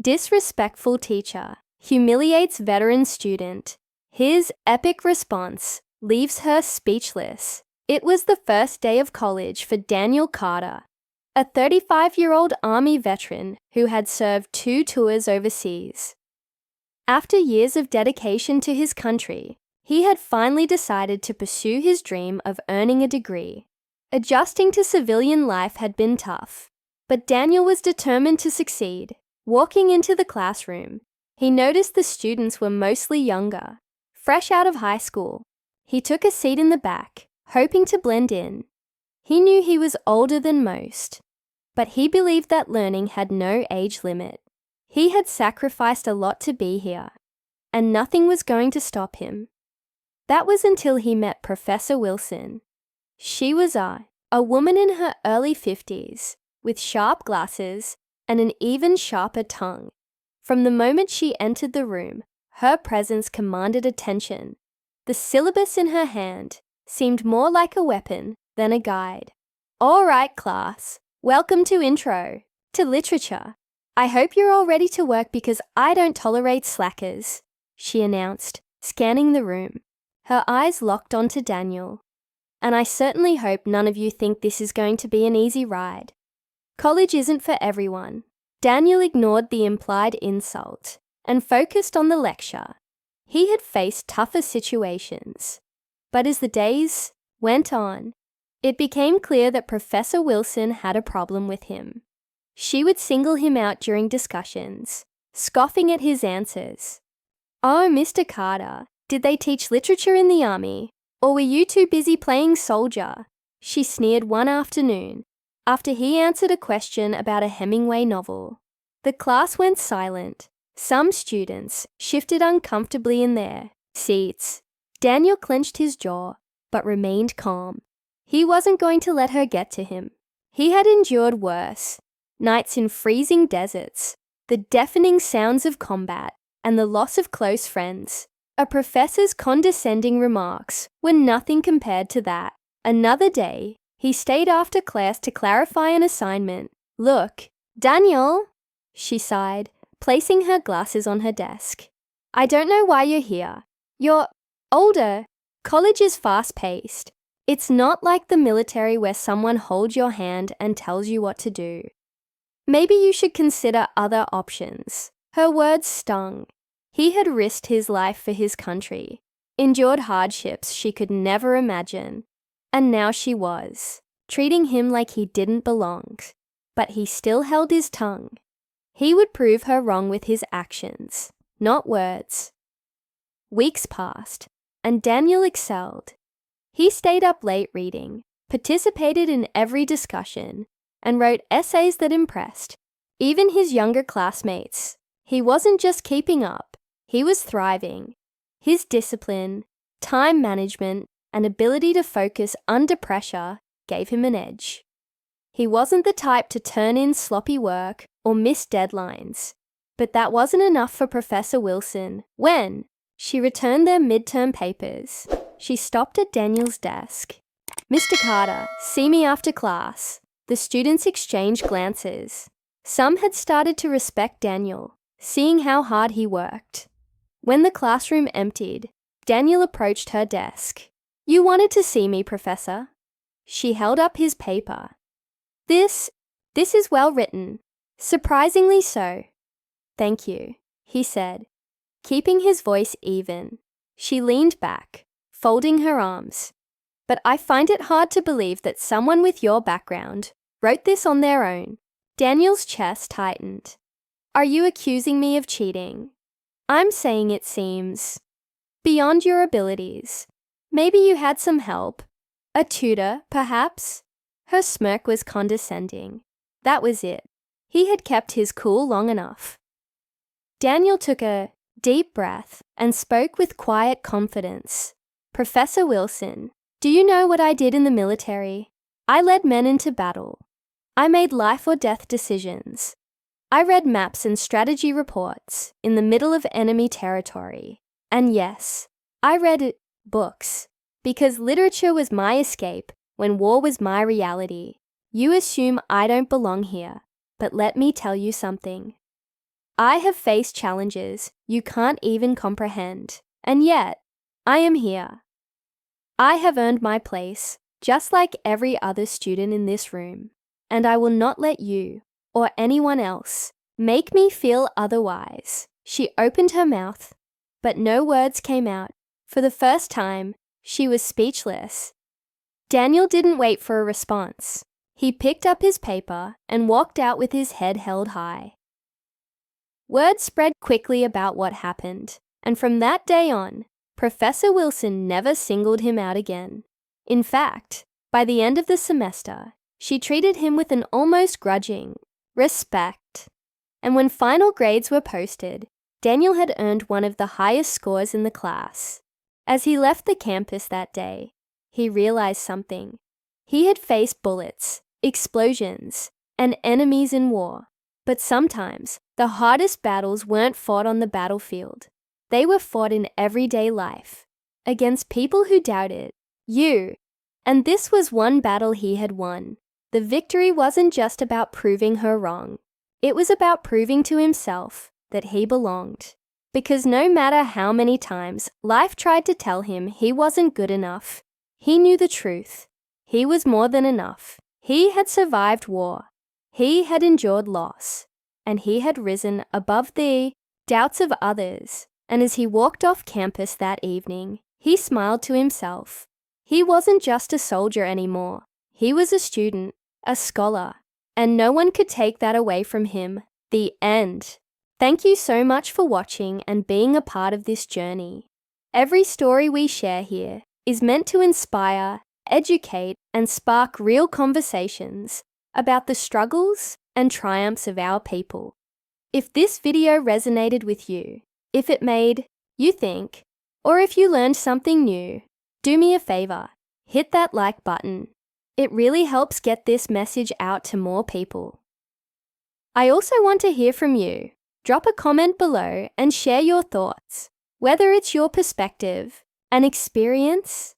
Disrespectful teacher humiliates veteran student. His epic response leaves her speechless. It was the first day of college for Daniel Carter, a 35-year-old Army veteran who had served 2 tours overseas. After years of dedication to his country, he had finally decided to pursue his dream of earning a degree. Adjusting to civilian life had been tough, but Daniel was determined to succeed. Walking into the classroom, he noticed the students were mostly younger, fresh out of high school. He took a seat in the back, hoping to blend in. He knew he was older than most, but he believed that learning had no age limit. He had sacrificed a lot to be here, and nothing was going to stop him. That was until he met Professor Wilson. She was a woman in her early 50s, with sharp glasses and an even sharper tongue. From the moment she entered the room, her presence commanded attention. The syllabus in her hand seemed more like a weapon than a guide. "All right, class, welcome to Intro to Literature. I hope you're all ready to work because I don't tolerate slackers," she announced, scanning the room. Her eyes locked onto Daniel. "And I certainly hope none of you think this is going to be an easy ride. College isn't for everyone." Daniel ignored the implied insult and focused on the lecture. He had faced tougher situations, but as the days went on, it became clear that Professor Wilson had a problem with him. She would single him out during discussions, scoffing at his answers. "Oh, Mr. Carter, did they teach literature in the Army? Or were you too busy playing soldier?" she sneered one afternoon, after he answered a question about a Hemingway novel. The class went silent. Some students shifted uncomfortably in their seats. Daniel clenched his jaw, but remained calm. He wasn't going to let her get to him. He had endured worse. Nights in freezing deserts, the deafening sounds of combat, and the loss of close friends. A professor's condescending remarks were nothing compared to that. Another day, he stayed after class to clarify an assignment. "Look, Daniel," she sighed, placing her glasses on her desk. "I don't know why you're here. You're older. College is fast-paced. It's not like the military where someone holds your hand and tells you what to do. Maybe you should consider other options." Her words stung. He had risked his life for his country, endured hardships she could never imagine, and now she was treating him like he didn't belong. But he still held his tongue. He would prove her wrong with his actions, not words. Weeks passed, and Daniel excelled. He stayed up late reading, participated in every discussion, and wrote essays that impressed even his younger classmates. He wasn't just keeping up, he was thriving. His discipline, time management, and ability to focus under pressure gave him an edge. He wasn't the type to turn in sloppy work or miss deadlines, but that wasn't enough for Professor Wilson. When she returned their midterm papers, she stopped at Daniel's desk. "Mr. Carter, see me after class." The students exchanged glances. Some had started to respect Daniel, seeing how hard he worked. When the classroom emptied, Daniel approached her desk. "You wanted to see me, Professor." She held up his paper. This is well written. Surprisingly so." "Thank you," he said, keeping his voice even. She leaned back, folding her arms. "But I find it hard to believe that someone with your background wrote this on their own." Daniel's chest tightened. "Are you accusing me of cheating?" "I'm saying it seems beyond your abilities. Maybe you had some help. A tutor, perhaps?" Her smirk was condescending. That was it. He had kept his cool long enough. Daniel took a deep breath and spoke with quiet confidence. "Professor Wilson, do you know what I did in the military? I led men into battle. I made life or death decisions. I read maps and strategy reports in the middle of enemy territory. And yes, I read books, because literature was my escape when war was my reality. You assume I don't belong here, but let me tell you something. I have faced challenges you can't even comprehend, and yet, I am here. I have earned my place, just like every other student in this room, and I will not let you, or anyone else, make me feel otherwise. She opened her mouth, but no words came out. For the first time, she was speechless. Daniel didn't wait for a response. He picked up his paper and walked out with his head held high. Word spread quickly about what happened, and from that day on, Professor Wilson never singled him out again. In fact, by the end of the semester, she treated him with an almost grudging respect. And when final grades were posted, Daniel had earned one of the highest scores in the class. As he left the campus that day, he realized something. He had faced bullets, explosions, and enemies in war. But sometimes, the hardest battles weren't fought on the battlefield. They were fought in everyday life, against people who doubted you. And this was one battle he had won. The victory wasn't just about proving her wrong. It was about proving to himself that he belonged. Because no matter how many times life tried to tell him he wasn't good enough, he knew the truth. He was more than enough. He had survived war. He had endured loss. And he had risen above the doubts of others. And as he walked off campus that evening, he smiled to himself. He wasn't just a soldier anymore. He was a student, a scholar, and no one could take that away from him. The end. Thank you so much for watching and being a part of this journey. Every story we share here is meant to inspire, educate, and spark real conversations about the struggles and triumphs of our people. If this video resonated with you, if it made you think, or if you learned something new, do me a favor, hit that like button. It really helps get this message out to more people. I also want to hear from you. Drop a comment below and share your thoughts, whether it's your perspective, an experience,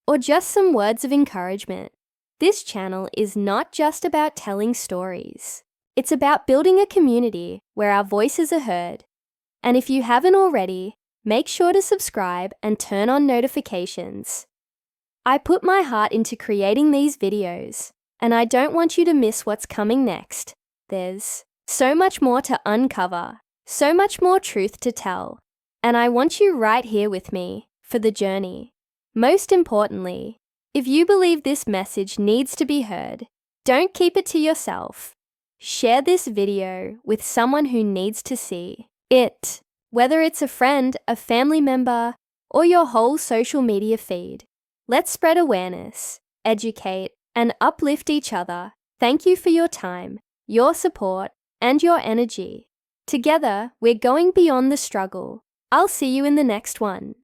or just some words of encouragement. This channel is not just about telling stories. It's about building a community where our voices are heard. And if you haven't already, make sure to subscribe and turn on notifications. I put my heart into creating these videos, and I don't want you to miss what's coming next. There's so much more to uncover, so much more truth to tell, and I want you right here with me for the journey. Most importantly, if you believe this message needs to be heard, don't keep it to yourself. Share this video with someone who needs to see it, whether it's a friend, a family member, or your whole social media feed. Let's spread awareness, educate, and uplift each other. Thank you for your time, your support, and your energy. Together, we're going beyond the struggle. I'll see you in the next one.